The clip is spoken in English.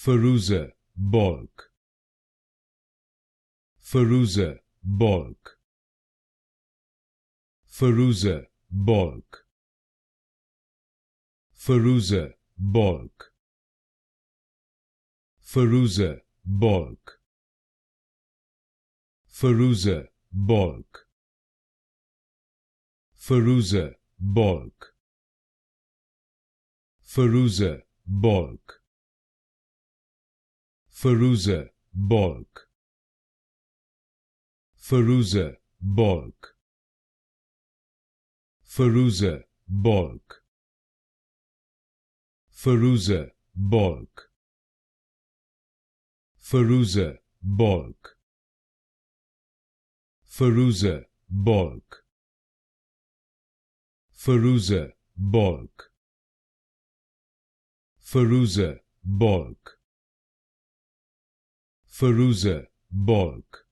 Fairuza Balk, Fairuza Balk, Fairuza Balk, Fairuza Balk, Fairuza Balk, Fairuza Balk, Fairuza Balk, Fairuza Balk, Fairuza Balk, Fairuza Balk, Fairuza Balk, Fairuza Balk, Fairuza Balk, Fairuza Balk, Fairuza Balk, Fairuza Balk, Fairuza Balk,